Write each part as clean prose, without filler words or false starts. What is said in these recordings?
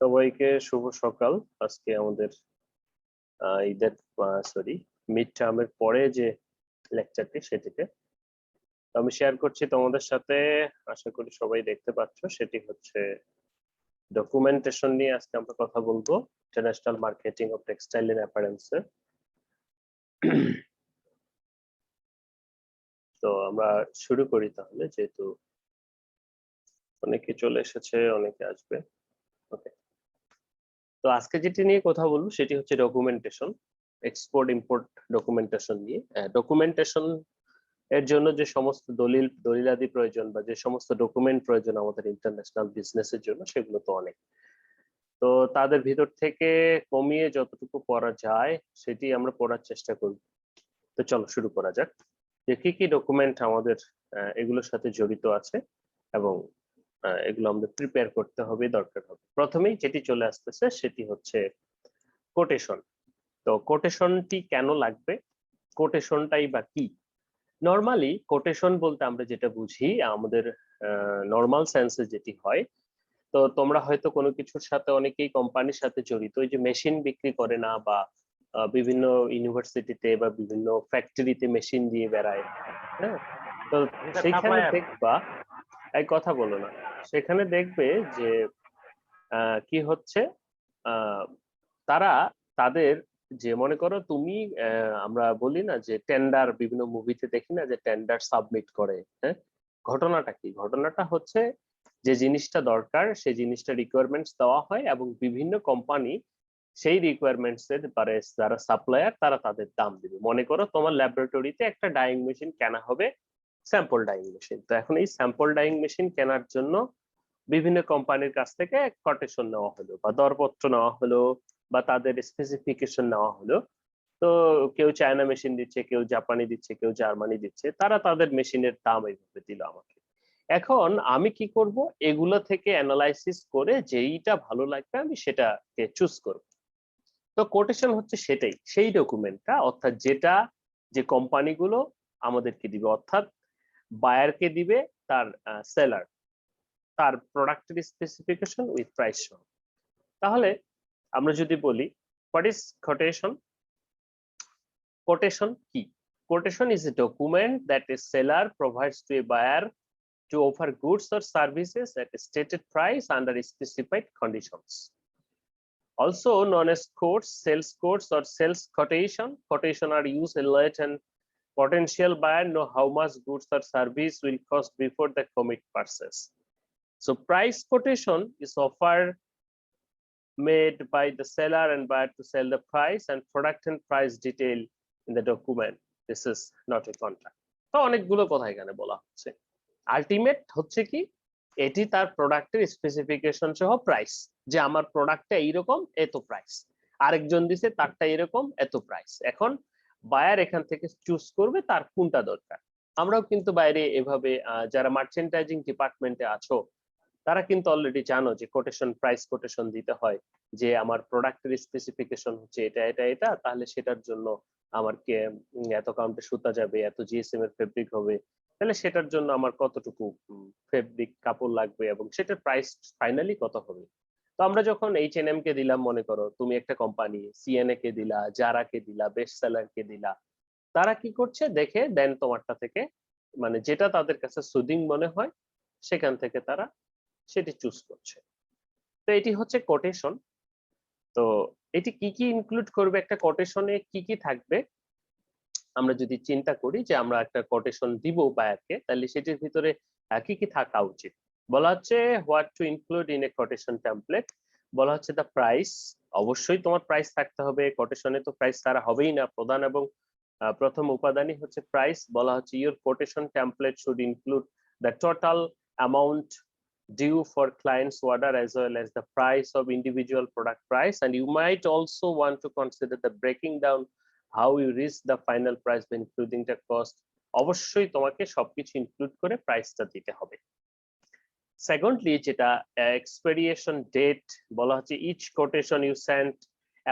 সবাইকে শুভ সকাল। আজকে আমাদের ঈদের মিড টার্মের পরে যে লেকচারটি সেটিতে আমি শেয়ার করছি তোমাদের সাথে। আশা করি সবাই দেখতে পাচ্ছ। সেটি হচ্ছে ডকুমেন্টেশন নিয়ে আজকে আমরা কথা বলবো, international marketing of textile and apparels. তো আমরা শুরু করি তাহলে, যেহেতু অনেকে চলে এসেছে, অনেকে আসবে। ওকে, তো আজকে যেটি নিয়ে কথা বলবো সেটি হচ্ছে ডকুমেন্টেশন, এক্সপোর্ট ইম্পোর্ট ডকুমেন্টেশন নিয়ে। ডকুমেন্টেশন এর জন্য যে সমস্ত দলিলাদি প্রয়োজন বা যে সমস্ত ডকুমেন্ট প্রয়োজন আমাদের ইন্টারন্যাশনাল বিজনেসের জন্য, সেগুলো তো অনেক। তো তাদের ভিতর থেকে কমিয়ে যতটুকু পড়া যায় সেটি আমরা পড়ার চেষ্টা করব। তো চলো শুরু করা যাক, যে কি কি ডকুমেন্ট আমাদের এগুলোর সাথে জড়িত আছে এবং এগুলো আমাদের প্রিপেয়ার করতে হবে, দরকার হবে। প্রথমেই যেটি চলে আসতেছে সেটি হচ্ছে কোটেশন। তো কোটেশনটি কেন লাগবে, কোটেশনটাই বা কি? নর্মালি কোটেশন বলতে আমরা যেটা বুঝি, আমাদের নর্মাল সেন্সে যেটি হয়, তো তোমরা হয়তো কোনো কিছুর সাথে, অনেকেই কোম্পানির সাথে জড়িত, ওই যে মেশিন বিক্রি করে না, বা বিভিন্ন ইউনিভার্সিটিতে বা বিভিন্ন ফ্যাক্টরিতে মেশিন দিয়ে বেড়ায়, হ্যাঁ। তো সেইখানে দেখবা, এই কথা বলো না, সেখানে দেখবে যে কি হচ্ছে, তারা তাদের, যে মনে করো তুমি, আমরা বলি না যে টেন্ডার, বিভিন্ন মুভিতে দেখি না যে টেন্ডার সাবমিট করে, হ্যাঁ। ঘটনাটা কি? ঘটনাটা হচ্ছে যে জিনিসটা দরকার সেই জিনিসটা রিকোয়ারমেন্টস দেওয়া হয় এবং বিভিন্ন কোম্পানি সেই রিকোয়ারমেন্টস এর পরে যারা সাপ্লায়ার তারা তাদের দাম দিবে। মনে করো তোমার ল্যাবরেটরিতে একটা ডাইং মেশিন কেনা হবে, স্যাম্পল ডাইং মেশিন। তো এখন এই স্যাম্পল ডাইং মেশিন কেনার জন্য বিভিন্ন কোম্পানির কাছ থেকে কোটেশন নেওয়া হলো বা দরপত্র নেওয়া হলো বা তাদের স্পেসিফিকেশন নেওয়া হলো। তো কেউ চায়না মেশিন দিচ্ছে, কেউ জাপানি দিচ্ছে, কেউ জার্মানি দিচ্ছে, তারা তাদের মেশিনের দাম এইভাবে দিল আমাকে। এখন আমি কি করব, এগুলো থেকে অ্যানালাইসিস করে যেইটা ভালো লাগবে আমি সেটাকে চুজ করব। তো কোটেশন হচ্ছে সেটাই, সেই ডকুমেন্টটা, অর্থাৎ যেটা যে কোম্পানিগুলো আমাদেরকে দিবে, অর্থাৎ বায়ারকে দিবে তার সেলার, তার প্রোডাক্টের স্পেসিফিকেশন উইথ প্রাইস সহ। তাহলে আমরা যদি বলি হোয়াট ইজ কোটেশন, কোটেশন কি? Quotation is a document that a seller provides to a buyer to offer goods or services at a stated price under specified conditions. Also known as quotes, sales quotes or sales quotation. Quotation are used to let an potential buyer know how much goods or service will cost before they commit purchase. So price quotation is offered made by the seller and buyer to sell the price and product and price detail in the document. This is not a contract. তো অনেকগুলো কথা এখানে বলা হচ্ছে। Ultimate হচ্ছে কি, এটি তার প্রোডাক্টের স্পেসিফিকেশন সহ প্রাইস, যে আমার প্রোডাক্টটা এইরকম, এত প্রাইস, আরেকজন দিছে তারটা এরকম, এত প্রাইস। এখন বায়ার এখান থেকে চুজ করবে তার কোনটা দরকার। আমরাও কিন্তু বাইরে এভাবে, যারা মার্চেন্টাইজিং ডিপার্টমেন্টে আছো তারা কিন্তু অলরেডি জানো যে কোটেশন, প্রাইস কোটেশন দিতে হয়, যে আমার প্রোডাক্টের স্পেসিফিকেশন হচ্ছে এটা এটা এটা, তাহলে সেটার জন্য আমার কে এত কাউন্টে সুতা যাবে, এত জিএসএম এর ফেব্রিক হবে, তাহলে সেটার জন্য আমার কতটুকু ফেব্রিক কাপড় লাগবে এবং সেটার প্রাইস ফাইনালি কত হবে। তো আমরা যখন H&M কে দিলাম, মনে করো তুমি একটা কোম্পানি, সিএনএ কে দিলা, জারা কে দিলা, বেস্ট সেলার কে দিলা, তারা কি করছে দেখে দেন তোমারটা থেকে, মানে যেটা তাদের কাছে সুদিং মনে হয় সেখান থেকে তারা সেটি চুজ করছে। তো এটি হচ্ছে কোটেশন। তো এটি কি কি ইনক্লুড করবে, একটা কোটেশনে কি কি থাকবে, আমরা যদি চিন্তা করি যে আমরা একটা কোটেশন দিব বায়ারকে, তাহলে সেটির ভিতরে কি কি থাকা উচিত। বলা হচ্ছে what to include in a quotation template. বলা হচ্ছে দ্য প্রাইস, অবশ্যই তোমার প্রাইস থাকতে হবে, কোটেশনে তো প্রাইস তারা হবেই না, প্রধান এবং প্রথম উপাদানই হচ্ছে প্রাইস। বলা হচ্ছে your quotation template should include the total amount due for client's order as well as the price of individual product price, and you might also want to consider the breaking down how you reach the final price by including the cost. অবশ্যই তোমাকে সবকিছু include করে প্রাইসটা দিতে হবে। Secondly যেটা এক্সপেরিয়েশন date, বলা হচ্ছে ইচ কোটেশন ইউ সেন্ট,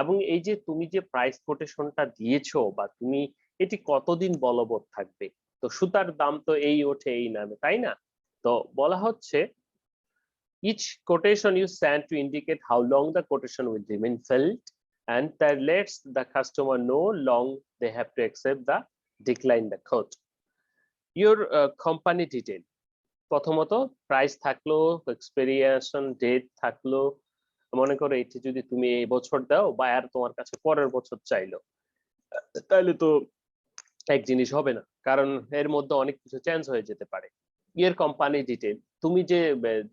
এবং এই যে তুমি যে প্রাইস কোটেশনটা দিয়েছো বা তুমি, এটি কতদিন বলবৎ থাকবে। তো সুতার দাম তো এই ওঠে এই নামে, তাই না? তো বলা হচ্ছে Each quotation you send to indicate how long the quotation will remain valid, and that lets the customer know long they have to accept the decline the quote. Your company detail, প্রথমত price থাকলো, এক্সপিরিয়েশন date থাকলো। মনে করো এটি যদি তুমি এই বছর দাও, বায়ার তোমার কাছে পরের বছর চাইলো, তাহলে তো এক জিনিস হবে না, কারণ এর মধ্যে অনেক কিছু চেঞ্জ হয়ে যেতে পারে। এর কোম্পানি ডিটেল, তুমি যে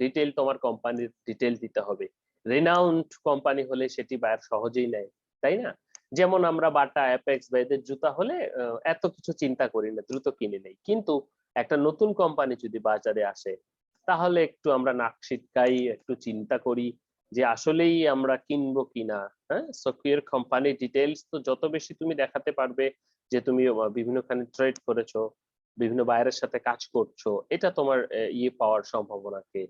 ডিটেল তোমার কোম্পানির ডিটেল দিতে হবে। রিনাউন্ড কোম্পানি হলে সেটি বায়ার সহজেই নেয়, তাই না? যেমন আমরা বাটা, অ্যাপেক্স বা এদের জুতা হলে এত কিছু চিন্তা করি না, দ্রুত কিনে নেই। কিন্তু একটা নতুন কোম্পানি যদি বাজারে আসে, তাহলে একটু আমরা নাক সিটকাই, একটু চিন্তা করি যে আসলেই আমরা কিনবো কিনা। হ্যাঁ, সো ইউর কোম্পানি ডিটেলস তো যত বেশি তুমি দেখাতে পারবে যে তুমি বিভিন্নখানে ট্রেড করেছো, বিভিন্ন বায়ারের সাথে কাজ করছো, এটা তোমার ইয়ে পাওয়ার সম্ভাবনাকে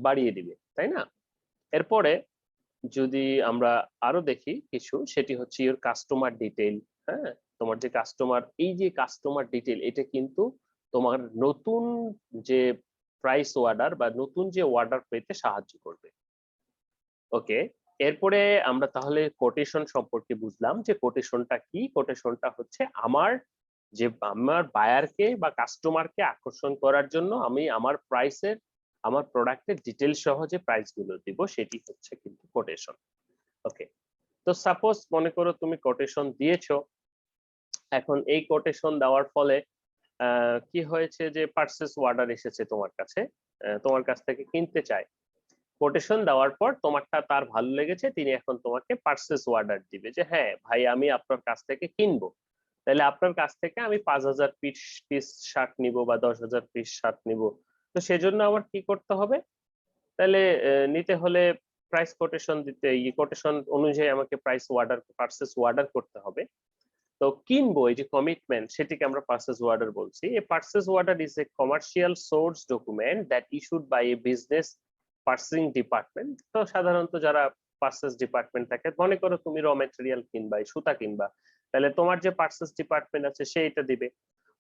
বাড়িয়ে দিবে, তাই না? এরপরে যদি আমরা আরো দেখি কিছু, সেটি হচ্ছে ইওর কাস্টমার ডিটেইল। হ্যাঁ, তোমার যে কাস্টমার, এই যে কাস্টমার ডিটেইল, এটা কিন্তু তোমার নতুন যে প্রাইস অর্ডার বা নতুন যে অর্ডার পেতে সাহায্য করবে। ওকে, এরপরে আমরা তাহলে কোটেশন সম্পর্কে বুঝলাম যে কোটেশনটা কি। কোটেশনটা হচ্ছে আমার বায়ারকে বা কাস্টমারকে আকর্ষণ করার জন্য আমি আমার প্রাইসের, আমার প্রোডাক্টের ডিটেল সহ যে প্রাইস গুলো দিব, সেটি হচ্ছে কিন্তু কোটেশন। ওকে, তো সাপোজ মনে করো তুমি কোটেশন দিয়েছো, এখন এই কোটেশন দেওয়ার ফলে কি হয়েছে যে পারচেজ অর্ডার এসেছে তোমার কাছে, তোমার কাছ থেকে কিনতে চায়। কোটেশন দেওয়ার পর তোমারটা তার ভালো লেগেছে, তিনি এখন তোমাকে পারচেজ অর্ডার দিবে যে হ্যাঁ ভাই, আমি আপনার কাছ থেকে কিনবো, তাহলে আপনার কাছ থেকে আমি 5000 পিস শার্ট নিব বা 10,000 পিস শার্ট নিব। তো সেজন্য আমার কি করতে হবে? তাহলে নিতে হলে প্রাইস কোটেশন দিতে, এই কোটেশন অনুযায়ী আমাকে প্রাইস অর্ডার, পারচেজ অর্ডার করতে হবে। তো কিনবো, এই যে কমিটমেন্ট, সেটিকে আমরা পারচেজ অর্ডার বলছি। A purchase order is a commercial source document that issued by a business purchasing department. তো সাধারণত যারা পারচেজ ডিপার্টমেন্ট থাকে, মনে করো তুমি র ম্যাটেরিয়াল কিনবা, সুতা কিনবা, তাহলে তোমার যে পারচেজ ডিপার্টমেন্ট আছে সে এটা দিবে।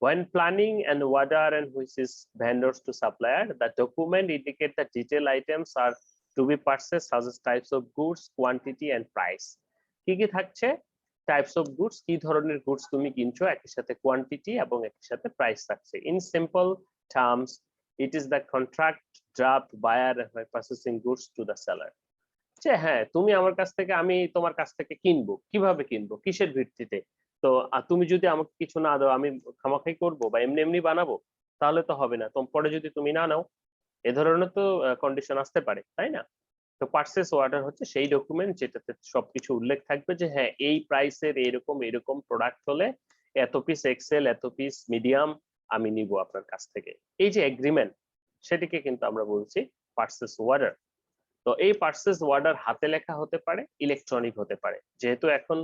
When planning and order and which is vendors to supplier, the document indicate the detail items are to be purchased such as types of goods, quantity and price. কি কি থাকছে? টাইপস অফ গুডস, কি ধরনের goods তুমি কিনছো, একই সাথে quantity এবং একই সাথে প্রাইস থাকছে। In simple terms, it is the contract draft buyer purchasing goods to the seller. যে হ্যাঁ, তুমি আমার কাছ থেকে, আমি তোমার কাছ থেকে কিনবো, কিভাবে কিনবো, কিসের ভিত্তিতে? তো তুমি যদি আমাকে কিছু না দাও, আমি খামাখাই করবো বা এমনি এমনি বানাবো, তাহলে তো হবে না। পরে যদি তুমি না নাও, এ ধরনের তো কন্ডিশন আসতে পারে, তাই না? তো পারচেজ অর্ডার হচ্ছে সেই ডকুমেন্ট যেটাতে সবকিছু উল্লেখ থাকবে যে হ্যাঁ, এই প্রাইসের এরকম এরকম প্রোডাক্ট হলে এত পিস এক্সেল, এত পিস মিডিয়াম আমি নিব আপনার কাছ থেকে। এই যে এগ্রিমেন্ট, সেটিকে কিন্তু আমরা বলছি পারচেজ অর্ডার। তো এই পারচেজ অর্ডার হাতে লেখা হতে পারে, ইলেকট্রনিক হতে পারে। যেহেতু এখন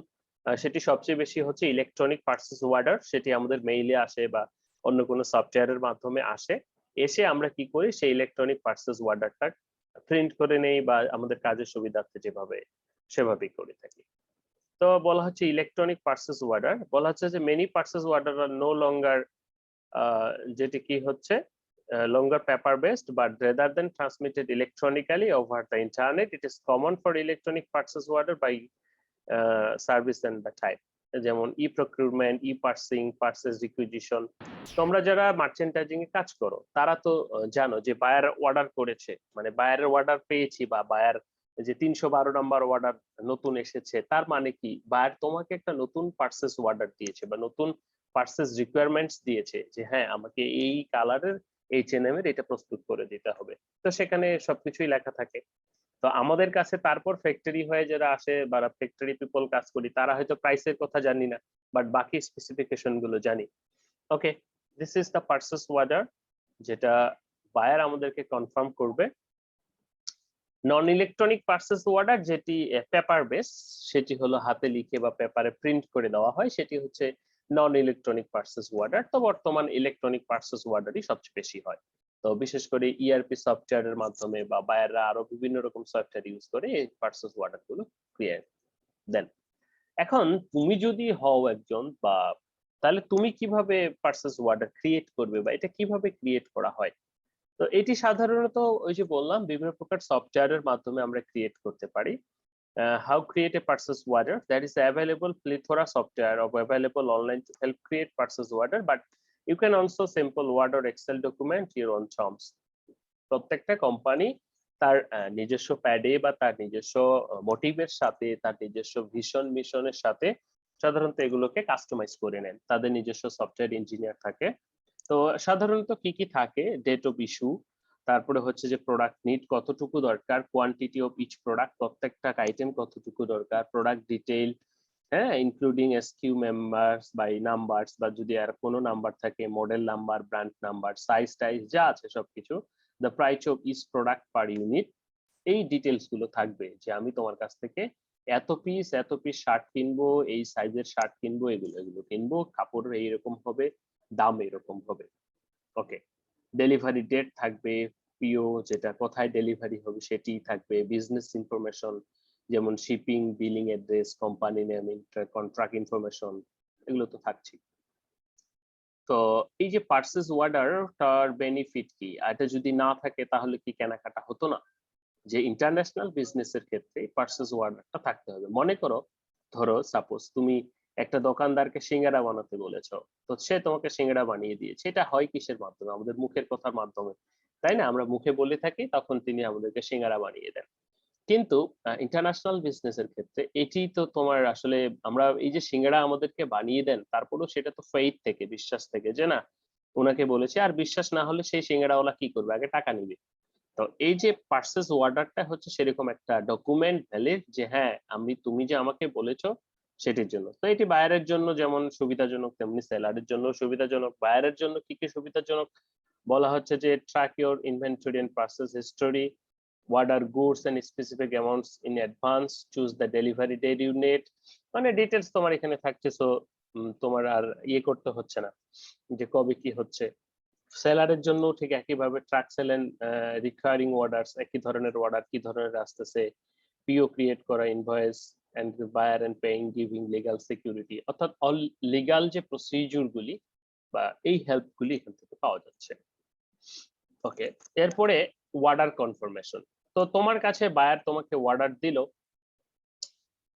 সেটি সবচেয়ে বেশি হচ্ছে ইলেকট্রনিক পারচেজ অর্ডার, সেটি আমাদের মেইলে আসে বা অন্য কোনো সফটওয়্যারের মাধ্যমে আসে। এসে আমরা কি করি, সেই ইলেকট্রনিক পারচেজ অর্ডারটা প্রিন্ট করে নেই বা আমাদের কাজের সুবিধার্থে যেভাবে সেভাবেই করে থাকি। তো বলা হচ্ছে ইলেকট্রনিক পারচেজ অর্ডার, বলা হচ্ছে যে মেনি পারচেজ অর্ডার আর নো লঙ্গার, যেটি কি হচ্ছে longer paper based but rather than transmitted electronically over the internet. It is common for electronic purchase order by service and the type, যেমন ই procurement, ই parsing, purchase requisition. তোমরা যারা মার্চেন্টাইজিং এ কাজ করো, তারা তো জানো যে বায়ার অর্ডার করেছে, মানে বায়ারের অর্ডার পেয়েছি বা বায়ার যে 312 নাম্বার অর্ডার নতুন এসেছে, তার মানে কি বায়ার তোমাকে একটা নতুন পারচেজ অর্ডার দিয়েছে বা নতুন পারচেজ রিকোয়ারমেন্টস দিয়েছে যে হ্যাঁ, আমাকে এই কালারের H&M এর এটা প্রস্তুত করে দিতে হবে। তো সেখানে সবকিছুই লেখা থাকে। তো আমাদের কাছে তারপর ফ্যাক্টরি হয়ে যারা আসে বা ফ্যাক্টরি পিপল কাজ করি, তারা হয়তো প্রাইসের কথা জানি না, বাট বাকি স্পেসিফিকেশন গুলো জানি। Okay, this is the purchase order, যেটা বায়ার আমাদেরকে কনফার্ম করবে। নন ইলেকট্রনিক পারচেজ অর্ডার, যেটি পেপার বেস, সেটি হলো হাতে লিখে বা পেপারে প্রিন্ট করে দেওয়া হয়, সেটি হচ্ছে নন ইলেকট্রনিক পারচেজ অর্ডার। তো বর্তমান ইলেকট্রনিক পারচেজ অর্ডারই সবচেয়ে বেশি হয়। তো বিশেষ করে ইআরপি সফটওয়্যারের মাধ্যমে বা বায়াররা আরো বিভিন্ন রকম সফটওয়্যার ইউজ করে এই পারচেজ অর্ডার গুলো ক্রিয়েট দেন। এখন তুমি যদি হও একজন, বা তাহলে তুমি কিভাবে পারচেজ অর্ডার ক্রিয়েট করবে বা এটা কিভাবে ক্রিয়েট করা হয়? তো এটি সাধারণত ওই যে বললাম বিভিন্ন প্রকার সফটওয়্যারের মাধ্যমে আমরা ক্রিয়েট করতে পারি। How create a purchase order? That is available plethora software of available online to help create purchase order, but you can also simple Word or Excel document your own terms. প্রত্যেকটা company তার নিজস্ব প্যাডে বা তার নিজস্ব মোটিভের সাথে, তার নিজস্ব ভিশন মিশনের সাথে সাধারণত এগুলোকে কাস্টমাইজ করে নেন। তাদের নিজস্ব সফটওয়্যার ইঞ্জিনিয়ার থাকে। তো সাধারণত কি কি থাকে, ডেট অফ ইস্যু, তারপরে হচ্ছে যে প্রোডাক্ট নিড কতটুকু দরকার, কোয়ান্টিটি অফ ইচ প্রোডাক্ট, প্রত্যেকটা আইটেম কতটুকু দরকার, প্রোডাক্ট ডিটেইল, হ্যাঁ, including SKU members by numbers, বা যদি আর কোনো নাম্বার থাকে model number, brand number, size ties যা আছে সবকিছু, the price of each product per unit, এই ডিটেলস গুলো থাকবে যে আমি তোমার কাছ থেকে এত পিস শার্ট কিনবো, এই সাইজের শার্ট কিনবো, এগুলো কিনবো, কাপড় এইরকম হবে, দাম এরকম হবে। ওকে, ডেলিভারি ডেট থাকবে, পিও যেটা কোথায় ডেলিভারি হবে সেটি থাকবে, বিজনেস ইনফরমেশন যেমন shipping, billing address, company name, contract information, এগুলো তো থাকছে। তো এই যে পার্সেস অর্ডার তার বেনিফিট কি, এটা যদি না থাকে তাহলে কি কেনাকাটা হতো না? যে ইন্টারন্যাশনাল বিজনেসের ক্ষেত্রে পার্সেস অর্ডারটা থাকতে হবে। মনে করো, ধরো সাপোজ তুমি একটা দোকানদারকে সিঙ্গারা বানাতে বলেছো, তো সে তোমাকে সিঙ্গারা বানিয়ে দিয়েছে। এটা হয় কিসের মাধ্যমে? আমাদের মুখের কথার মাধ্যমে, তাই না? আমরা মুখে বলে থাকি, তখন তিনি আমাদেরকে সিঙ্গারা বানিয়ে দেন। কিন্তু ইন্টারন্যাশনাল বিজনেসের ক্ষেত্রে এটি তো তোমার আসলে, আমরা এই যে সিঙ্গারা আমাদেরকে বানিয়ে দেন, তারপরেও সেটা তো ফেইথ থেকে, বিশ্বাস থেকে, যে না ওনাকে বলেছে, আর বিশ্বাস না হলে সেই সিঙ্গারাওয়ালা কি করবে, আগে টাকা নিবে। তো এই যে পার্সেস অর্ডারটা হচ্ছে সেরকম একটা ডকুমেন্ট ভ্যালিড, যে হ্যাঁ তুমি যে আমাকে বলেছো সেটির জন্য। তো এটি বায়ারের জন্য যেমন সুবিধাজনক, তেমনি সেলারের জন্য সুবিধাজনক। বায়ারের জন্য কি কি সুবিধাজনক বলা হচ্ছে, যে track your inventory and purchase history, order goods and specific amounts in advance, choose the delivery date you need, মানে ডিটেলস তোমার এখানে থাকছে। সো তোমার আর ইয়ে করতে হচ্ছে না যে কবে কি হচ্ছে। সেলারের জন্য ঠিক একইভাবে track sale and recurring orders, একই ধরনের অর্ডার কি ধরনের আসতেছে, পিও ক্রিয়েট করা, invoice and buyer and paying, giving legal security, অর্থাৎ অল লিগ্যাল যে প্রসিডিউর গুলি বা এই হেল্প গুলি এখান থেকে পাওয়া যাচ্ছে। ওকে, এরপরে অর্ডার কনফার্মেশন। তো তোমার কাছে বায়ার তোমাকে অর্ডার দিল,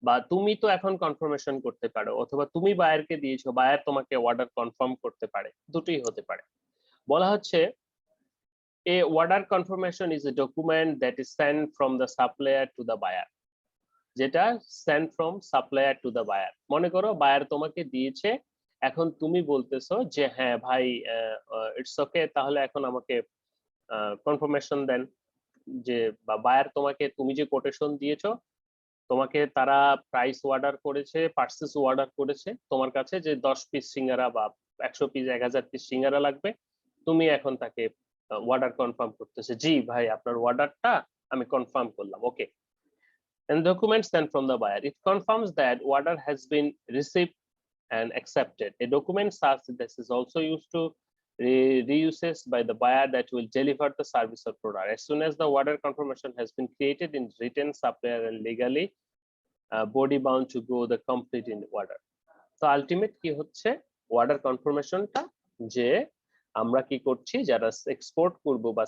বা তুমি তো এখন কনফার্মেশন করতে পারো, অথবা তুমি বায়ারকে দিয়েছো, বায়ার তোমাকে অর্ডার কনফার্ম করতে পারে, দুটোই হতে পারে। বলা হচ্ছে a order confirmation is a document that is sent from the supplier to the buyer, যেটা sent from supplier to the buyer। মনে করো বায়ার তোমাকে দিয়েছে, এখন তুমি বলতেছো যে হ্যাঁ ভাই ইটস ওকে, তাহলে এখন আমাকে কনফার্মেশন দেন, যে বা বায়ার তোমাকে, তুমি যে কোটেশন দিয়েছো, তোমাকে তারা প্রাইস অর্ডার করেছে, পার্সেস অর্ডার করেছে তোমার কাছে, যে 10 পিস সিঙ্গারা বা 100 পিস, 1000 পিস সিঙ্গারা লাগবে। তুমি এখন তাকে অর্ডার কনফার্ম করতেছে, জি ভাই আপনার অর্ডারটা আমি কনফার্ম করলাম, ওকে। And documents sent from the buyer, it confirms that order has been received and accepted. A document such this is also used to reuses by the buyer that will deliver the service or product. As soon as the order confirmation has been created in written, supplier and legally body bound to go the complete in order. তো ultimate কি হচ্ছে, order কনফার্মেশনটা, যে আমরা কি করছি, যারা export করব বা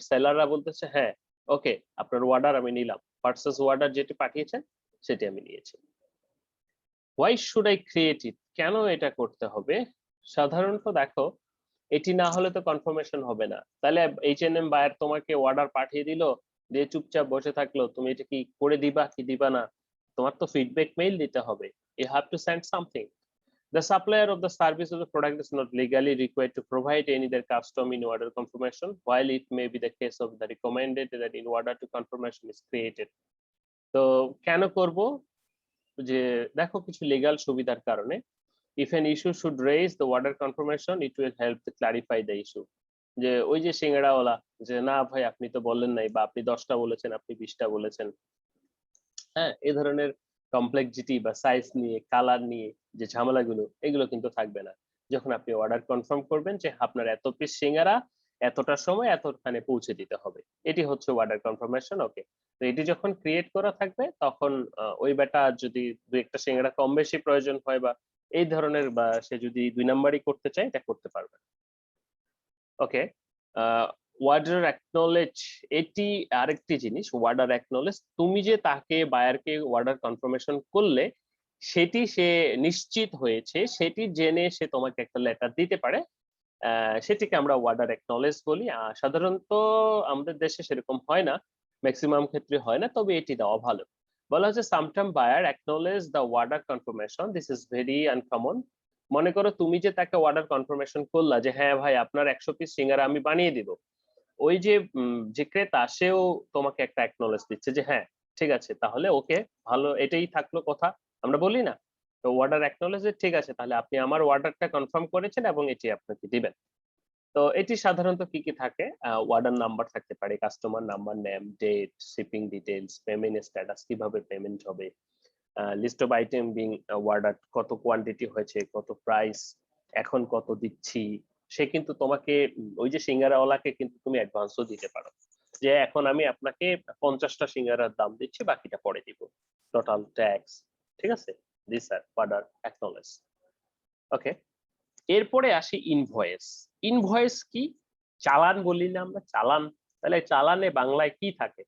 সেলাররা বলতেছে হ্যাঁ ওকে আপনার অর্ডার আমি নিলাম, পার্সেস অর্ডার যেটি পাঠিয়েছেন সেটি আমি নিয়েছি। Why should I create it, কেন এটা করতে হবে? সাধারণত দেখো, এটি না হলে তো কনফার্মেশন হবে না। তাহলে H&M বায়ার তোমাকে অর্ডার পাঠিয়ে দিল, দিয়ে চুপচাপ বসে থাকলো, তুমি এটা কি করে দিবা কি দিবা না, তোমার তো ফিডব্যাক মেইল দিতে হবে। You have to send something. The supplier of the service or the product is not legally required to provide any other custom in order confirmation, while it may be the case of the recommended that in order to confirmation is created. তো কেন করব, যে দেখো কিছু legal সুবিধার কারণে। If an issue should raise the order confirmation, it will help to clarify the issue. যে ওই যে সিঙ্গাড়াওয়ালা, যে না ভাই আপনি তো বললেন নাই, বা আপনি 10টা বলেছেন, আপনি 20টা বলেছেন, হ্যাঁ, এই ধরনের কমপ্লেক্সিটি বা সাইজ নিয়ে, কালার নিয়ে যে ঝামেলাগুলো, এগুলো কিন্তু থাকবে না যখন আপনি অর্ডার কনফার্ম করবেন যে আপনার এত পিস সিঙ্গারা এতটার সময় এতখানে পৌঁছে দিতে হবে। এটি হচ্ছে অর্ডার কনফার্মেশন। ওকে, তো এটি যখন ক্রিয়েট করা থাকবে তখন ওই বেটা যদি দুই একটা সিঙ্গারা কম বেশি প্রয়োজন হয়, বা এই ধরনের, বা সে যদি 2 নাম্বারই করতে চায়, এটা করতে পারবে। ওকে, ওয়ার্ডার অ্যাকনলেজ, এটি আরেকটি জিনিস। ওয়ার্ডার অ্যাকনলেজ, তুমি যে তাকে বায়ারকে ওয়ার্ডার কনফার্মেশন করলে সেটি সে নিশ্চিত হয়েছে, সেটি জেনে সে তোমাকে একটা লেটার দিতে পারে, সেটিকে আমরা ওয়ার্ডার অ্যাকনলেজ বলি। সাধারণত আমাদের দেশে সেরকম হয় না, ম্যাক্সিমাম ক্ষেত্রে হয় না, তবে এটি দেওয়া ভালো। বলা হচ্ছে sometime buyer acknowledge the order confirmation, this is very uncommon. মনে করো তুমি যে তাকে ওয়ার্ডার কনফার্মেশন করলা যে হ্যাঁ ভাই আপনার 100 পিস সিঙ্গারা আমি বানিয়ে দিব, ওই যে যে ক্রেতা সেও তোমাকে একটা অ্যাকনলেজ দিচ্ছে যে হ্যাঁ ঠিক আছে তাহলে ওকে, ভালো, এটাই থাকলো কথা, আমরা বলি না? তো ওয়ার্ডার অ্যাকনলেজ, ঠিক আছে তাহলে আপনি আমার অর্ডারটা কনফার্ম করেছেন এবং এটি আপনাকে দিবেন। তো এটি সাধারণত কি কি থাকে, অর্ডার নাম্বার থাকতে পারে, customer number, name, date, shipping details, payment status, কিভাবে পেমেন্ট হবে, list of item being order, কত কোয়ান্টিটি হয়েছে, কত প্রাইস, এখন কত দিচ্ছি। সে কিন্তু তোমাকে ওই যে সিঙ্গারাওয়ালাকে কিন্তু তুমি অ্যাডভান্সও দিতে পারো যে এখন আমি আপনাকে 50টা সিঙ্গারার দাম দিচ্ছি, বাকিটা পরে দিব, টোটাল ট্যাক্স। ঠিক আছে, দিস আর অর্ডার অ্যাকনলেজ। ওকে, এরপরে আসি ইনভয়েস। ইনভয়েস কি? চালান বলি না আমরা, চালান। তাহলে চালানে বাংলায় কি থাকে?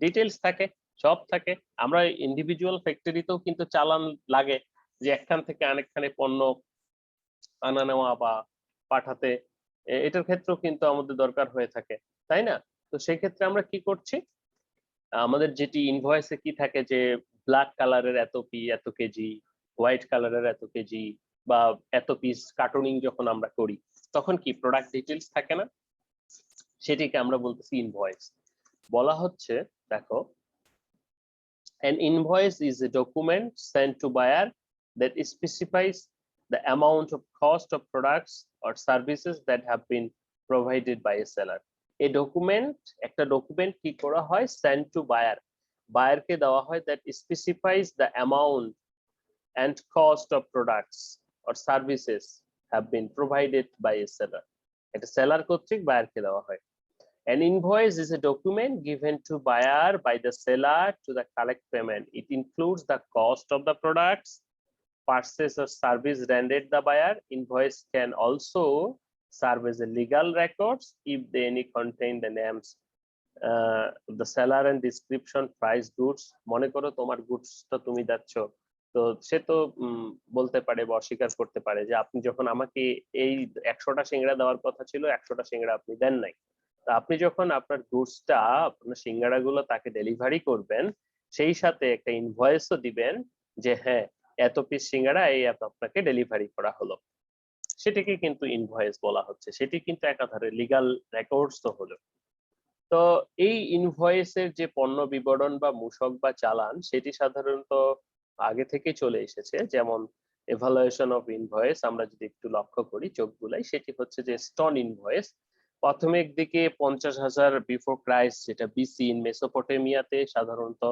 ডিটেলস থাকে, সব থাকে। আমরা ইন্ডিভিজুয়াল ফ্যাক্টরিতেও কিন্তু চালান লাগে, যে একখান থেকে আরেকখানে পণ্য আনা নেওয়া বা পাঠাতে, এটার ক্ষেত্রেও কিন্তু আমাদের দরকার হয়ে থাকে, তাই না? তো সেই ক্ষেত্রে আমরা কি করছি, আমাদের যেটি ইনভয়েসে কি থাকে যে ব্ল্যাক কালারের এত কেজি, হোয়াইট কালারের এত কেজি, বা এত পিস কার্টুনিং যখন আমরা করি তখন কি প্রোডাক্ট ডিটেলস থাকে না, সেটিকে আমরা বলতেছি ইনভয়েস। বলা হচ্ছে দেখো, an invoice is a document sent to buyer that specifies the amount of cost of products or services that have been provided by a seller. A document, একটা ডকুমেন্ট কি করা হয়, sent to buyer, বায়ারকে দেওয়া হয়, that specifies the amount and cost of products or services have been provided by a seller. এটা seller কর্তৃক বায়ারকে দেওয়া হয়। An invoice is a document given to buyer by the seller to the collect payment. It includes the cost of the products, purchase or service rendered the buyer. Invoice can also serve as a legal records if they any contain the names the seller and description, price, goods. মনে করো তোমার গুডসটা তুমি যাচ্ছ, তো সে তো বলতে পারে বা অস্বীকার করতে পারে যে আপনি যখন আমাকে এই 100টা সিঙ্গারা দেওয়ার কথা ছিল, 100টা সিঙ্গারা আপনি দেন নাই। তা আপনি যখন আপনার গুডসটা, আপনার সিঙ্গারাগুলো তাকে ডেলিভারি করবেন, সেই সাথে একটা ইনভয়েসও দিবেন যে হ্যাঁ এত পিস সিঙ্গারা এই আপনাকে ডেলিভারি করা হলো, সেটাকে কিন্তু ইনভয়েস বলা হচ্ছে। সেটি কিন্তু একাধারে লিগ্যাল রেকর্ডস তো হলো। তো এই ইনভয়েসের যে পণ্য বিবরণ বা মূসক বা চালান, সেটি সাধারণত আগে থেকে চলে এসেছে। যেমন এভালুয়েশন অফ ইনভয়েস আমরা যদি একটু লক্ষ্য করি, চোখ বুলাই, সেটি হচ্ছে যে স্টোন ইনভয়েস। প্রাথমিক দিকে 50,000 বিফোর ক্রাইস্ট, যেটা বিসি ইন মেসোপটেমিয়াতে সাধারণত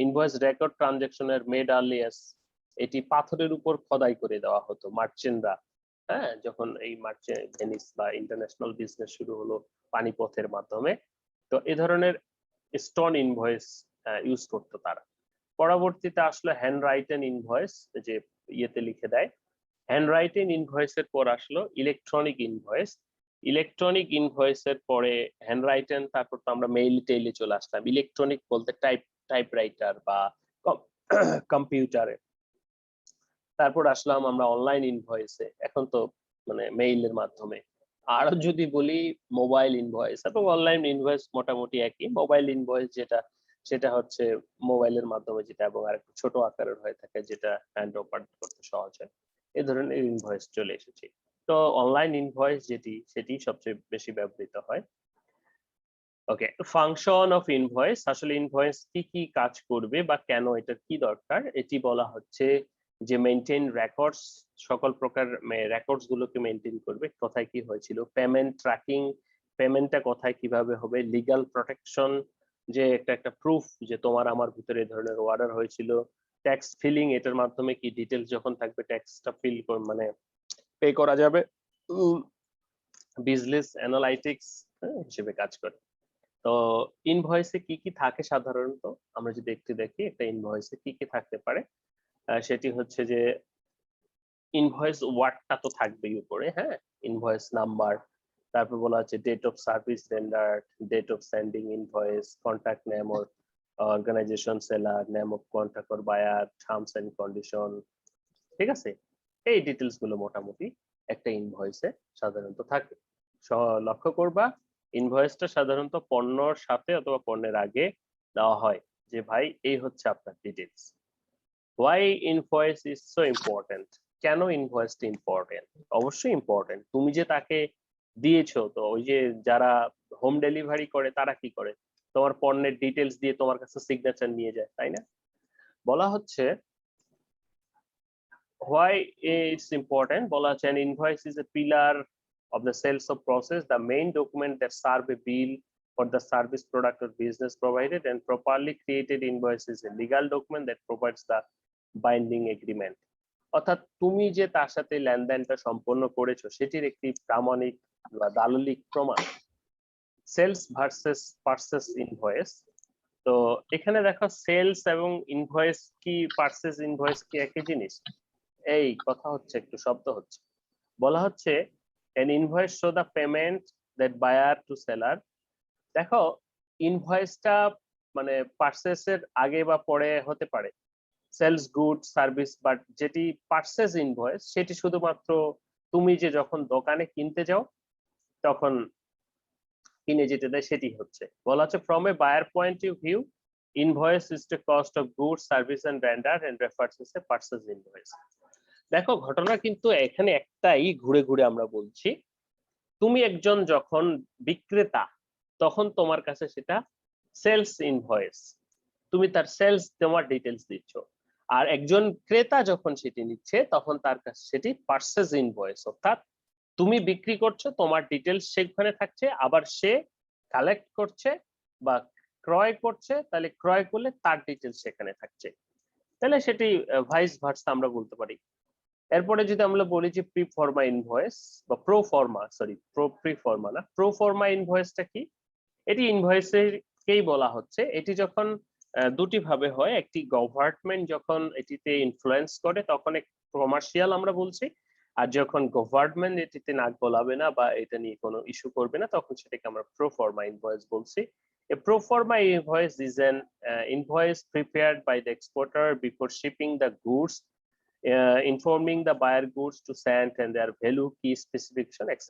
ইনভয়েস রেকর্ড ট্রানজাকশনের মেড আর্লিয়াস, এটি পাথরের উপর খোদাই করে দেওয়া হতো মার্চেন্টরা। হ্যাঁ, যখন এই মার্চেন্ট ভেনিস বা ইন্টারন্যাশনাল বিজনেস শুরু হলো পানিপথের মাধ্যমে, তো এই ধরনের স্টোন ইনভয়েস ইউজ করতো তারা। পরবর্তীতে আসলো হ্যান্ড রাইটেন ইনভয়েস, যে ইয়েতে লিখে দেয়। হ্যান্ড রাইটেন ইনভয়েসের পর আসলো ইলেকট্রনিক ইনভয়েস। ইলেকট্রনিক ইনভয়েসের পরে হ্যান্ড রাইটেন, তারপর তো আমরা মেইল টেইলে চলে আসলাম। ইলেকট্রনিক বলতে টাইপরাইটার বা কম্পিউটারে। তারপর আসলাম আমরা অনলাইন ইনভয়েসে, এখন তো মানে মেইলের মাধ্যমে। আর যদি বলি মোবাইল ইনভয়েস এবং অনলাইন ইনভয়েস মোটামুটি একই। মোবাইল ইনভয়েস যেটা, সেটা হচ্ছে মোবাইলের মাধ্যমে যেটা, এবং আর একটু ছোট আকারের হয়ে থাকে, যেটা হ্যান্ড ওভার করতে সহজ হয়। এই ধরনের ইনভয়েস চলে এসেছে। তো অনলাইন ইনভয়েস যেটি, সেটি সবচেয়ে বেশি ব্যবহৃত হয়। ওকে, ফাংশন অফ ইনভয়েস, আসলে ইনভয়েস কি কি কাজ করবে বা কেন এটার কি দরকার, এটি বলা হচ্ছে যে মেইনটেইন রেকর্ডস, সকল প্রকার রেকর্ডস গুলোকে মেইনটেইন করবে, কোথায় কি হয়েছিল, পেমেন্ট ট্র্যাকিং, পেমেন্টটা কোথায় কিভাবে হবে, লিগ্যাল প্রোটেকশন, যে একটা প্রুফ যে তোমার আমার ভিতরে এই ধরনের অর্ডার হয়েছিল, ট্যাক্স ফিলিং, এটার মাধ্যমে কি ডিটেলস যখন থাকবে ট্যাক্সটা ফিল মানে পে করা যাবে, বিজনেস অ্যানালাইটিক্স হিসেবে কাজ করে। তো ইনভয়েসে কি কি থাকে সাধারণত, আমরা যদি একটু দেখি একটা ইনভয়েসে কি কি থাকতে পারে, সেটি হচ্ছে যে ইনভয়েস ওয়ার্ডটা তো থাকবেই উপরে, হ্যাঁ, ইনভয়েস নাম্বার, তারপর বলা হচ্ছে date of service rendered, date of sending invoice, contact name or organisation seller, name of contact or buyer, terms and condition. ঠিক আছে, এই ডিটেলস গুলো মোটামুটি একটা ইনভয়েসে সাধারণত থাকে। লক্ষ্য করবা ইনভয়েসটা সাধারণত পণ্যর সাথে অথবা পণ্যের আগে দেওয়া হয় যে ভাই এই হচ্ছে আপনার details. Why invoice is so important, কেন ইনভয়েসটা ইম্পর্টেন্ট? অবশ্যই ইম্পর্টেন্ট। তুমি যে তাকে দিয়েছো, তো ওই যে যারা হোম ডেলিভারি করে তারা কি করে, তোমার পণ্যের ডিটেলস দিয়ে তোমার কাছে সিগনেচার নিয়ে যায়, তাই না? বলা হচ্ছে why it's important, বলা হচ্ছে an invoice is a pillar of the sales of process, the main document that serve a bill for the service, product or business provided, and properly created invoice is a legal document that provides the binding agreement. অর্থাৎ তুমি যে তার সাথে লেনদেনটা সম্পন্ন করেছো সেটির একটি প্রামাণিক বা দালিলিক প্রমাণ। সেলস ভার্সেস পারচেস ইনভয়েস, তো এখানে দেখো সেলস এবং ইনভয়েস কি, পারচেস ইনভয়েস কি একই জিনিস? এই কথা হচ্ছে, একটু শব্দ হচ্ছে। বলা হচ্ছে an invoice show the payment that buyer to seller। দেখো ইনভয়েসটা মানে পারচেসের আগে বা পরে হতে পারে, সেলস গুড সার্ভিস, বাট যেটি পারচেস ইনভয়েস সেটি শুধুমাত্র তুমি যে যখন দোকানে কিনতে যাও তখন কিনে যেতে দেয় সেটি হচ্ছে। বলা হচ্ছে from a buyer point of view invoice is the cost of goods service and render and refers as a purchase invoice. দেখো ঘটনা কিন্তু এখানে একটাই, ঘুরে ঘুরে আমরা বলছি, তুমি একজন যখন বিক্রেতা তখন তোমার কাছে সেটা সেলস ইনভয়েস, তুমি তার সেলস তোমার ডিটেলস দিচ্ছ। আর একজন ক্রেতা যখন সেটি নিচ্ছে তখন তার কাছে সেটি পারচেজ ইনভয়েস, অর্থাৎ তুমি বিক্রি করছো, তোমার ডিটেলস সেখানে থাকছে, আবার সে কালেক্ট করছে বা ক্রয় করছে, তাহলে ক্রয় করলে তার ডিটেলস সেখানে থাকছে, তাহলে সেটি ভাইস ভার্সা আমরা বলতে পারি। এরপরে যদি আমরা বলি যে প্রি ফর্মা ইনভয়েস বা প্রো ফর্মা, সরি প্রি ফর্মা না, প্রো ফর্মা ইনভয়েসটা কি? এটি ইনভয়েসের কেই বলা হচ্ছে। এটি যখন দুটি ভাবে হয়, একটি গভর্নমেন্ট যখন এটিতে ইনফ্লুয়েন্স করে তখন এক কমার্শিয়াল আমরা বলছি, আর যখন গভর্নমেন্ট এটিতে নাক গলাবে না বা এটা নিয়ে কোনো ইস্যু করবে না তখন সেটাকে আমরা প্রো ফর্মা ইনভয়েস বলছি। A pro forma invoice is an invoice prepared by the exporter before shipping the goods, informing the buyer goods to send and their value, key specification, etc.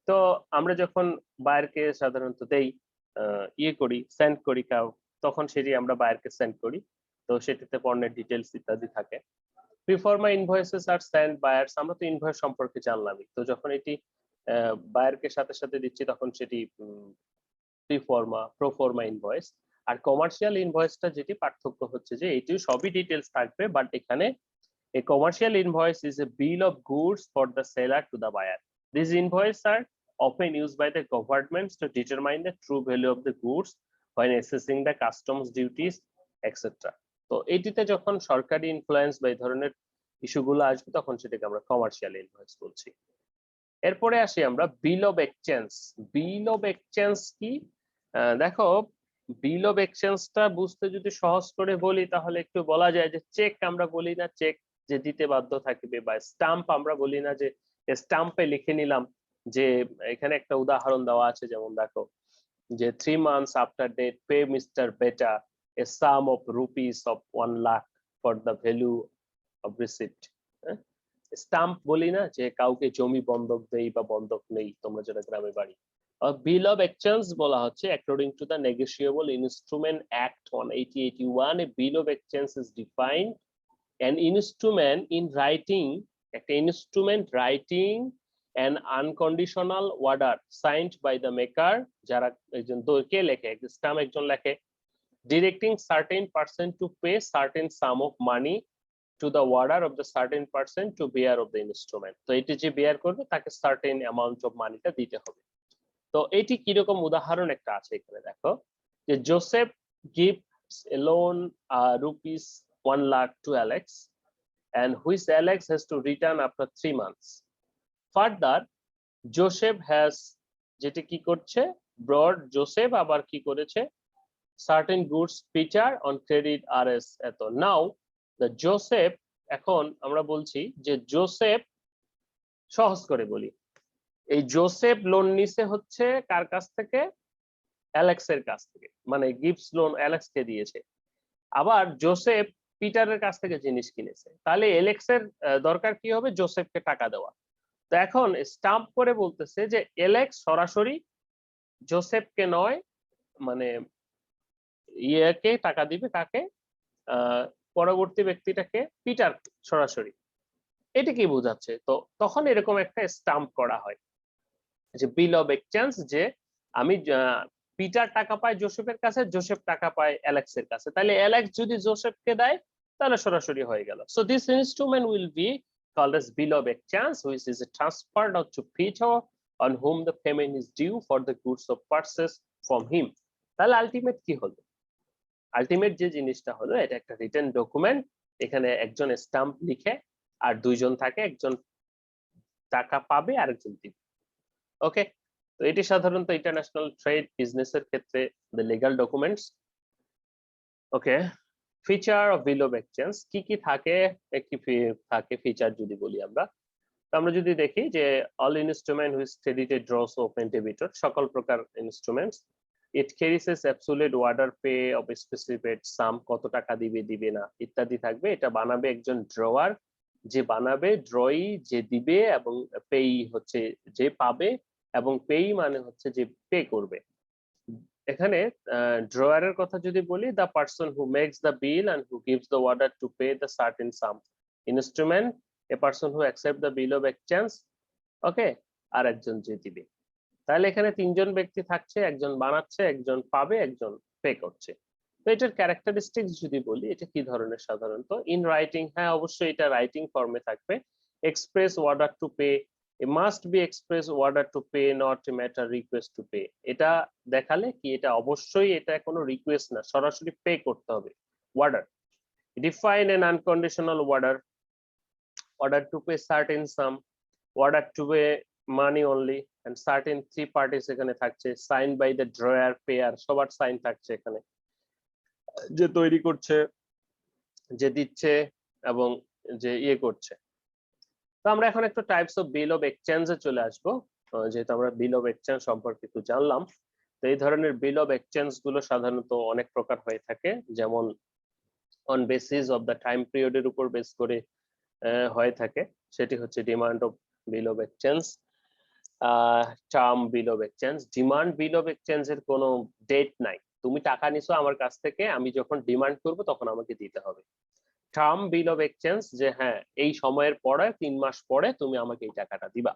তো আমরা যখন বায়ারকে সাধারণত দেই, ইয়ে করি, সেন্ড করি কাউ, তখন সেটি আমরা বায়ারকে সেন্ড করি, তো সেটিতে পণ্যের ডিটেলস ইত্যাদি থাকে। প্রিফর্মা ইনভয়েসেস আর সেন্ড বায়ার্স, আমরা তো ইনভয়েস সম্পর্কে জানলামই, তো যখন এটি বায়ারকে সাথে সাথে দিচ্ছি তখন সেটি প্রিফর্মা প্রোফর্মা ইনভয়েস। আর কমার্শিয়াল ইনভয়েসটা যেটি পার্থক্য হচ্ছে যে এটিও সবই ডিটেলস থাকবে, বাট এখানে a commercial invoice is a bill of goods for the seller to the buyer. These invoices are often used by the governments to determine the true value of the goods when assessing the customs duties, etc. তো এটিতে যখন সরকারি influence বা এই ধরনের ইস্যুগুলো আসবে তখন সেটাকে আমরা কমার্শিয়াল ইনভয়েস বলছি। এরপরে আসি আমরা বিল of exchange. Bill of exchange কি? দেখো বিল অফ এক্সচেঞ্জটা বুঝতে যদি সহজ করে বলি তাহলে একটু বলা যায় যে চেক আমরা বলি না, চেক যে দিতে বাধ্য থাকবে, বা স্টাম্প আমরা বলি না যে স্টাম্পে লিখে নিলাম, যে এখানে একটা উদাহরণ দেওয়া আছে, যেমন দেখো যে 3 months after date pay Mr. Beta a sum of rupees of 1 lakh for the value of receipt। Stamp বলি না যে কাউকে জমি বন্ধক দেই বা বন্ধক নেই, তোমরা যারা গ্রামে বাড়ি। বিল অফ এক্সচেঞ্জ বলা হচ্ছে according to the negotiable instrument act 1881 a bill of exchange is defined an instrument in writing, একটা instrument writing an unconditional order signed by the maker, যারা একজন কে লেখে, স্টাম্প একজন লেখে, directing certain person to pay certain sum of money to the order of the certain person to bear of the instrument। তো এটি যে bear করবে তাকে certain amount of মানিটা দিতে হবে। তো এটি কিরকম উদাহরণ একটা আছে এখানে দেখো, যে Joseph gives a loan rupees 1 lakh to Alex and which Alex has to return after 3 months. Further, Joseph has যেটি কি করছে, brought Joseph আবার কি করেছে, certain goods feature on credit RS এত। Now the Joseph, এখন আমরা বলছি যে জোসেফ, সহজ করে বলি, এই জোসেফ লোন নিছে হচ্ছে কার কাছ থেকে? অ্যালেক্স এর কাছ থেকে, মানে গিভস লোন অ্যালেক্স কে দিয়েছে। আবার জোসেফ পিটারের কাছ থেকে জিনিস কিনেছে, তাহলে অ্যালেক্সের দরকার কি হবে? জোসেফকে টাকা দেওয়া। তো এখন স্টাম্প করে বলতেছে যে অ্যালেক্স সরাসরি জোসেফকে নয়, মানে ইয়েকে টাকা দিবে, কাকে? পরবর্তী ব্যক্তিটাকে, পিটার সরাসরি। এটা কি বোঝাচ্ছে? তো তখন এরকম একটা স্টাম্প করা হয় যে বিল অফ এক্সচেঞ্জ, যে আমি পিটার টাকা পায় জোসেফের কাছে, জোসেফ টাকা পায় অ্যালেক্সের কাছে, তাহলে অ্যালেক্স যদি জোসেফকে দেয় তাহলে সরাসরি হয়ে গেল। So this instrument will be called as bill of exchange, which is transferred out to Peter on whom the payment is due for the goods of purchase from him. তাহলে আলটিমেট কি হলো? Ultimate যে জিনিসটা হলো, এটা একটা written document, এখানে একজন স্টাম্প লিখে আর দুইজন থাকে, একজন টাকা পাবে আর একজন দিবে। ওকে, তো এটি সাধারণত ইন্টারন্যাশনাল ট্রেড বিজনেসের ক্ষেত্রে the legal documents. Okay, feature of bill of exchange কি কি থাকে? একটি থাকে ফিচার যদি বলি আমরা, তো আমরা যদি দেখি যে all instrument which credited draws open debtor, সকল প্রকার instruments, it carries absolute order pay of specific sum, কত টাকা দিবে দিবে না ইত্যাদি থাকবে। এটা বানাবে একজন ড্রয়ার, যে বানাবে, ড্রয়ি যে দিবে, এবং পেই হচ্ছে যে পাবে, এবং পেই মানে হচ্ছে যে পে করবে। এখানে ড্রয়ারের কথা যদি বলি, the person who makes the bill and who gives the order to pay the certain sum, instrument a person who accept the bill of exchange, okay, আর একজন যে দিবে। তাহলে এখানে তিনজন ব্যক্তি থাকছে, একজন বানাচ্ছে, একজন পাবে, একজন পে করছে। তো এটার ক্যারেক্টারিস্টিক্স যদি বলি, এটা কি ধরনের? সাধারণত ইন রাইটিং, হ্যাঁ অবশ্যই এটা রাইটিং ফর্মে থাকবে। Express order to pay, it must be express order to pay, not a matter request to pay. এটা দেখালে কি, এটা অবশ্যই এটা কোনো রিকোয়েস্ট না, সরাসরি পে করতে হবে। Order define an unconditional order to pay certain sum, order to pay money only, and certain three parties এখানে থাকছে, signed by the drawer, payer, সবার সাইন থাকছে এখানে, যে তৈরি করছে, যে দিচ্ছে, এবং যে ইয়ে করছে। তো আমরা এখন একটু টাইপস অফ বিল অফ এক্সচেঞ্জে চলে আসবো, যেহেতু আমরা বিল অফ এক্সচেঞ্জ সম্পর্কে একটু জানলাম। তো এই ধরনের বিল অফ এক্সচেঞ্জ গুলো সাধারণত অনেক প্রকার হয়ে থাকে, যেমন on basis of the time পিরিয়ডের উপর বেস করে হয়ে থাকে, সেটি হচ্ছে demand of bill of exchange, term bill of exchange. Demand bill of এক্সচেঞ্জের কোনো ডেট নাই, তুমি টাকা নিছো আমার কাছ থেকে, আমি যখন ডিমান্ড করব তখন আমাকে দিতে হবে। টার্ম বিল অফ এক্সচেঞ্জ, যে হ্যাঁ এই সময়ের পরে 3 মাস পরে তুমি আমাকে এই টাকাটা দিবা।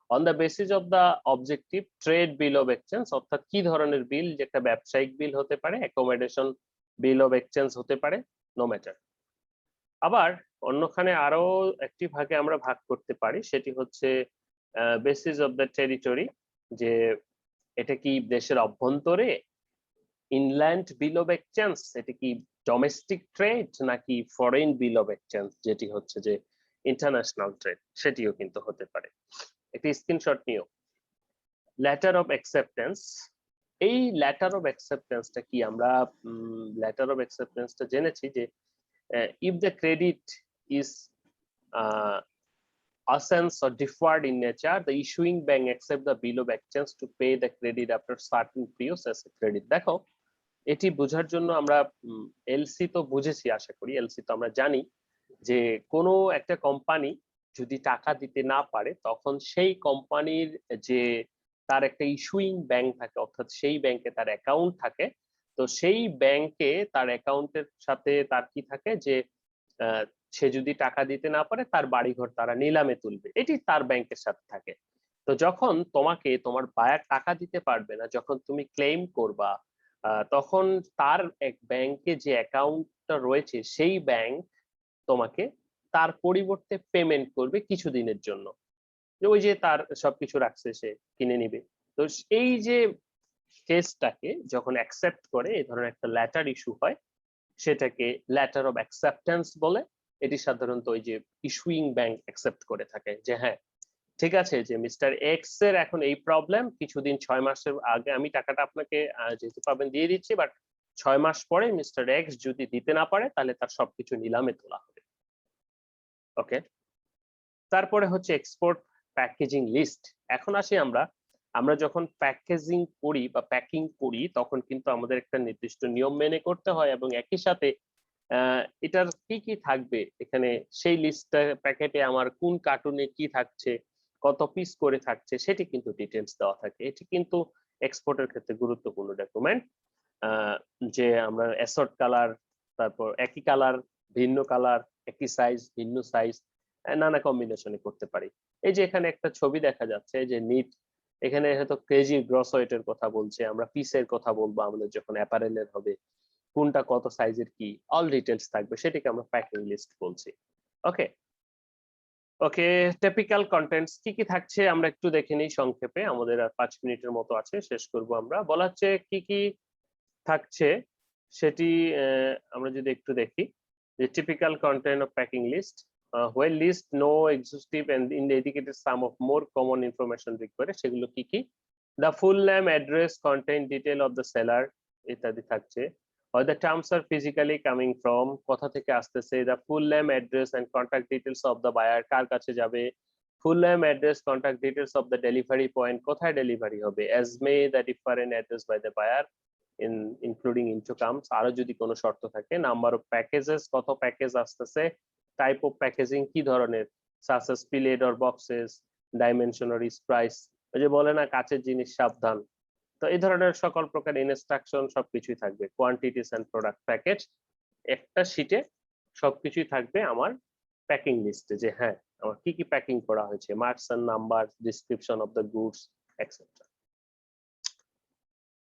On the basis of the objective trade bill of exchange, অর্থাৎ কি ধরনের বিল, যে একটা ব্যবসায়িক বিল হতে পারে, অ্যাকোমোডেশন বিল অফ এক্সচেঞ্জ হতে পারে, নো ম্যাটার। আবার অন্যখানে আরো একটি ভাগে আমরা ভাগ করতে পারি, সেটি হচ্ছে বেসিস অফ দ্য টেরিটরি, যে এটা কি দেশের অভ্যন্তরে, ইনল্যান্ড বিল অফ এক্সচেঞ্জ, এটা কি ডোমেস্টিক ট্রেড, নাকি ফরেন বিল অফ এক্সচেঞ্জ, যেটি হচ্ছে যে ইন্টারন্যাশনাল ট্রেড, সেটিও কিন্তু হতে পারে। একটি স্ক্রিনশট নিও। লেটার অফ অ্যাকসেপ্টেন্স, এই লেটার অফ অ্যাকসেপ্টেন্সটা কি? আমরা লেটার অফ অ্যাকসেপ্টেন্সটা জেনেছি যে if the credit is absence or deferred in nature, the issuing bank accept the bill of exchange to pay the credit after certain periods as a credit. দেখো, এটি বোঝার জন্য আমরা LC তো বুঝেছি, আশা করি এলসি তো আমরা জানি, যে কোনো একটা কোম্পানি যদি টাকা দিতে না পারে, তখন সেই কোম্পানির যে তার একটা ইস্যুইং ব্যাংক থাকে, অর্থাৎ সেই ব্যাংকে তার অ্যাকাউন্ট থাকে, তো সেই ব্যাংকে তার অ্যাকাউন্টের সাথে তার কি থাকে, যে সে যদি টাকা দিতে না পারে, তার বাড়িঘর তারা নিলামে তুলবে, এটি তার ব্যাংকের সাথে থাকে। তো যখন তোমাকে তোমার বায়ার টাকা দিতে পারবে না, যখন তুমি ক্লেম করবা, তখন তার এক ব্যাংকে যে অ্যাকাউন্টটা রয়েছে, সেই ব্যাংক তোমাকে তার পরিবর্তে পেমেন্ট করবে কিছুদিনের জন্য, যে ওই যে তার সবকিছু রাখছে, সে কিনে নিবে। তো এই যে কেসটাকে যখন অ্যাকসেপ্ট করে, এই ধরনের একটা লেটার ইস্যু হয়, সেটাকে লেটার অফ অ্যাকসেপ্টেন্স বলে। এটি সাধারণত ওই যে ইস্যুইং ব্যাংক অ্যাকসেপ্ট করে থাকে, যে হ্যাঁ ঠিক আছে, যে মিস্টার এক্স এর এখন এই প্রবলেম, কিছুদিন 6 মাসের আগে আমি টাকাটা আপনাকে যেহেতু পাবেন দিয়ে দিচ্ছি, বাট 6 মাস পরে মিস্টার এক্স যদি দিতে না পারে, তাহলে তার সবকিছু নিলামে তোলা হবে। ওকে, তারপরে হচ্ছে এক্সপোর্ট প্যাকেজিং লিস্ট। এখন আসি আমরা আমরা যখন প্যাকেজিং করি বা প্যাকিং করি তখন কিন্তু আমাদের একটা নির্দিষ্ট নিয়ম মেনে করতে হয়, এবং একই সাথে এটার কি কি থাকবে এখানে সেই লিস্টটা, প্যাকেটে আমার কোন কার্টুনে কি থাকছে, কত পিস করে থাকছে, সেটি কিন্তু ডিটেলস দেওয়া থাকে। এটি কিন্তু এক্সপোর্টের ক্ষেত্রে গুরুত্বপূর্ণ ডকুমেন্ট। যে আমরা অ্যাসর্ট কালার, তারপর একই কালার ভিন্ন কালার, একই সাইজ ভিন্ন সাইজ, নানা কম্বিনেশনে করতে পারি। এই যে এখানে একটা ছবি দেখা যাচ্ছে যে নিট, এখানে হয়তো কেজি গ্রস ওয়েটের কথা বলছে, আমরা পিসের কথা বলবো আমাদের যখন অ্যাপারেলের হবে, কোনটা কত সাইজের কি অল ডিটেলস থাকবে, সেটাকে আমরা প্যাকিং লিস্ট বলছি। ওকে ওকে, টিপিক্যাল কন্টেন্টস কি কি থাকছে আমরা একটু দেখে নিই সংক্ষেপে, আমাদের আর 5 মিনিটের মতো আছে, শেষ করব আমরা। বলা হচ্ছে কি কি থাকছে সেটি আমরা যদি একটু দেখি, যে typical content of packing list, while list no exhaustive and indicated some of more common information required, সেগুলো কি কি, the full name, address, content detail of the seller ইত্যাদি থাকছে। or the terms are physically coming from, কোথা থেকে আসতেছে, the full name, address and contact details of the buyer, কার কাছে যাবে, full name, address, contact details of the delivery point, কোথায় delivery হবে, as may the different address by the buyer including into comes, আরো যদি কোনো শর্ত থাকে, number of packages, কত প্যাকেজ আসতেছে, টাইপ অফ প্যাকেজিং কি ধরনের, such as pellet or boxes, dimension or price, ওই যে বলে না কাচের জিনিস সাবধান, তো এই ধরনের সকল প্রকার ইনস্ট্রাকশন সবকিছুই থাকবে। কোয়ান্টিটিস এন্ড প্রোডাক্ট প্যাকেজ, একটা শীটে সবকিছুই থাকবে আমার প্যাকিং লিস্টে, যে হ্যাঁ আমার কি কি প্যাকিং করা হয়েছে, marks and number, description of the goods etcetera.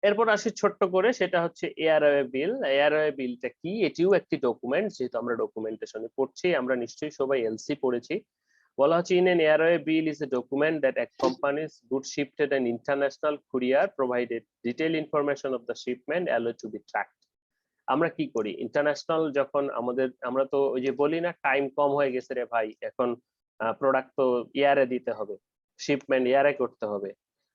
এরপর আসি ছোট্ট করে, সেটা হচ্ছে এআরওএ বিল। এআরওএ বিলটা কি? এটিও একটি ডকুমেন্ট, যেহেতু আমরা ডকুমেন্টেশনে পড়ছি, আমরা নিশ্চয়ই সবাই এলসি পড়েছি। বলা হচ্ছে in an AROA bill is a document that accompanies goods shipped an international courier provided detailed information of the shipment allowed to be tracked. আমরা কি করি ইন্টারন্যাশনাল যখন আমাদের, আমরা তো ওই যে বলি না টাইম কম হয়ে গেছে রে ভাই, এখন প্রোডাক্ট তো ইয়ারে দিতে হবে, শিপমেন্ট ইয়ারে করতে হবে,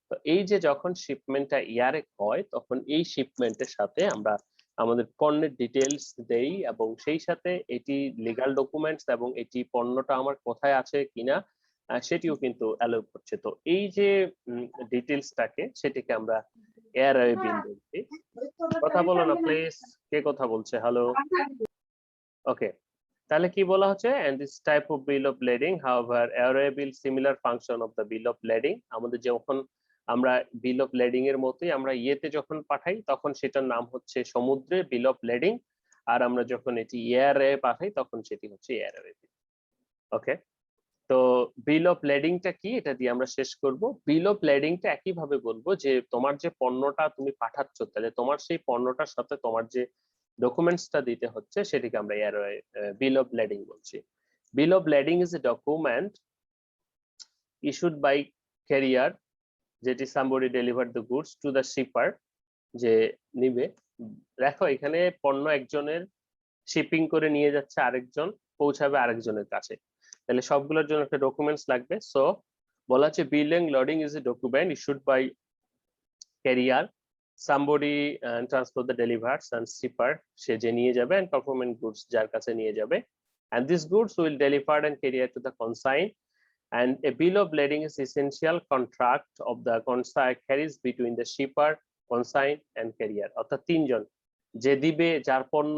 তো এই যে যখন শিপমেন্টটা ইয়ারে হয় তখন এই শিপমেন্টের সাথে আমরা আমাদের পণ্যের ডিটেলস দেই, এবং সেই সাথে এটি লিগ্যাল ডকুমেন্টস এবং এটি পণ্যটা আমার কোথায় আছে কিনা সেটিও কিন্তু অ্যালাউ করছে। তো এই যে ডিটেলসটাকে, সেটিকে আমরা এআরওএ বিল বলছি। কথা বলো না প্লিজ, কে কথা বলছে? হ্যালো, ওকে। তাহলে কি বলা হচ্ছে, and this type of bill of lading however AROA bill similar function of the bill of lading, আমাদের যখন আমরা বিল অফ লেডিং এর মতোই আমরা ইয়েতে যখন পাঠাই তখন সেটার নাম হচ্ছে সমুদ্রে বিল অফ লেডিং, আর আমরা যখন এটি এয়ারে পাঠাই তখন সেটি হচ্ছে এয়ারওয়ে বিল। ওকে, তো বিল অফ লেডিংটা কি এটা দিয়ে আমরা শেষ করব। বিল অফ লেডিংটা একই ভাবে বলবো যে তোমার যে পণ্যটা তুমি পাঠাচ্ছ, তাহলে তোমার সেই পণ্যটার সাথে তোমার যে ডকুমেন্টসটা দিতে হচ্ছে সেটিকে আমরা বিল অফ লেডিং বলছি। Bill of lading is a document issued by carrier, যেটি somebody delivered the goods to the shipper, যে নিবে। দেখো এখানে পণ্য একজনের শিপিং করে নিয়ে যাচ্ছে, আরেকজন পৌঁছাবে আরেকজনের কাছে, তাহলে সবগুলোর জন্য একটা ডকুমেন্টস লাগবে। সো বলা হচ্ছে bill and loading is a document issued by carrier, somebody transport the delivers and shipper, সে যে নিয়ে যাবে, and performance goods, যার কাছে নিয়ে যাবে, and these goods will delivered and carried to the consign. And a bill of lading is essential contract of the consign carries between the shipper, consign and carrier, অর্থাৎ তিনজন, যে দিবে, যার পণ্য,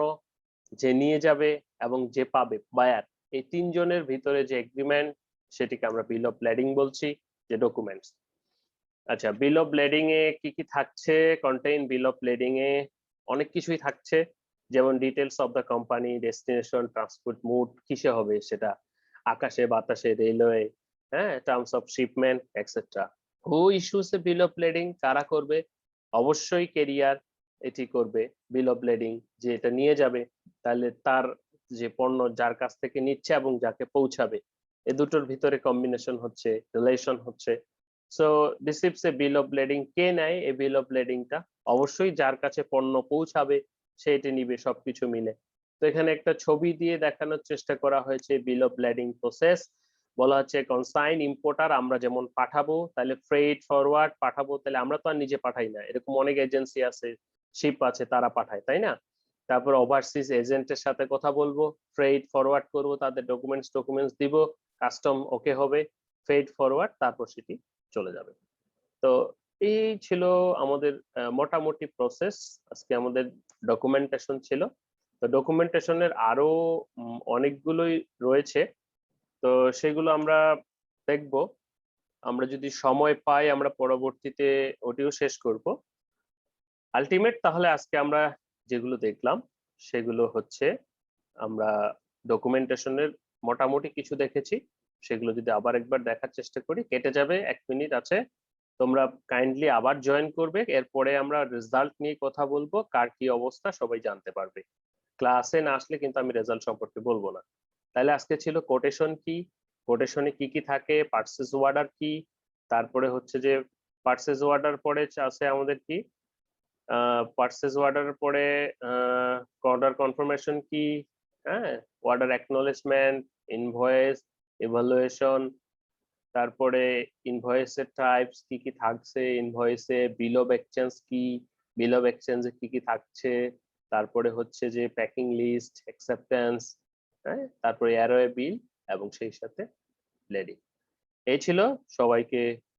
যে নিয়ে যাবে এবং যে পাবে বায়ার, এই তিনজনের ভিতরে যে এগ্রিমেন্ট সেটিকে আমরা বিল অফ লেডিং বলছি, যে ডকুমেন্টস। আচ্ছা, বিল অফ লেডিং এ কি কি থাকছে? কন্টেইন বিল অফ লেডিং এ অনেক কিছুই থাকছে, যেমন details of the company, destination, transport mode, কিসে হবে সেটা, আকাশে বাতাসে রেলওয়ে, হ্যাঁ, terms of shipment etcetera. Who issues a bill of lading, কারা করবে? অবশ্যই ক্যারিয়ার এটি করবে বিল অফ লেডিং, যে এটা নিয়ে যাবে, তাহলে তার যে পণ্য যার কাছ থেকে নিচ্ছে এবং যাকে পৌঁছাবে, এ দুটোর ভিতরে কম্বিনেশন হচ্ছে, রিলেশন হচ্ছে। So receives a bill of lading, কে নেয় এই বিল অফ লেডিংটা? অবশ্যই যার কাছে পণ্য পৌঁছাবে সে এটি নিবে, সবকিছু মিলে। তো এখানে একটা ছবি দিয়ে দেখানোর চেষ্টা করা হয়েছে বিল অফ লেডিং প্রসেস। বলা হচ্ছে কনসাইন ইম্পোর্টার, আমরা যেমন পাঠাবো, তাহলে ফ্রেট ফরওয়ার্ড পাঠাবো, তাহলে আমরা তো আর নিজে পাঠাই না, এরকম অনেক এজেন্সি আছে, শিপ আছে, তারা পাঠায়, তাই না? তারপর ওভারসিজ এজেন্টের সাথে কথা বলবো, ফ্রেট ফরওয়ার্ড করব, তাদের ডকুমেন্টস দিব, কাস্টম ওকে হবে, ফ্রেট ফরওয়ার্ড, তারপর সেটি চলে যাবে। তো এই ছিল আমাদের মোটামুটি প্রসেস। আজকে আমাদের ডকুমেন্টেশন ছিল। তো ডকুমেন্টেশনের আরো অনেকগুলোই রয়েছে, তো সেগুলো আমরা দেখব। আমরা যদি সময় পাই আমরা পরবর্তীতে ওটিও শেষ করব। আলটিমেট তাহলে আজকে আমরা যেগুলো দেখলাম সেগুলো হচ্ছে আমরা ডকুমেন্টেশনের মোটামুটি কিছু দেখেছি। সেগুলো যদি আবার একবার দেখার চেষ্টা করি, কেটে যাবে 1 মিনিট আছে, তোমরা কাইন্ডলি আবার জয়েন করবে। এরপরে আমরা রেজাল্ট নিয়ে কথা বলবো, কার কি অবস্থা সবাই জানতে পারবে। ক্লাসে না আসলে কিন্তু আমি রেজাল্ট সম্পর্কে বলবো না। তাহলে আজকে ছিল কোটেশন কি, কোটেশনে কি কি থাকে, পারচেজ অর্ডার কি, তারপরে হচ্ছে যে পারচেজ অর্ডার পরে আছে আমাদের কি, পারচেজ অর্ডার পরে অর্ডার কনফার্মেশন কি, হ্যাঁ, অর্ডার অ্যাকনলেজমেন্ট, ইনভয়েস, ইভালুয়েশন, তারপরে ইনভয়েসের টাইপস কি কি থাকছে ইনভয়েসে, বিল অফ এক্সচেঞ্জ কি, বিল অফ এক্সচেঞ্জে কি কি থাকছে, তারপরে হচ্ছে যে প্যাকিং লিস্ট, অ্যাকসেপ্টেন্স, হ্যাঁ, তারপরে অ্যারোয়ে বিল এবং সেই সাথে লেডি। এই ছিল। সবাইকে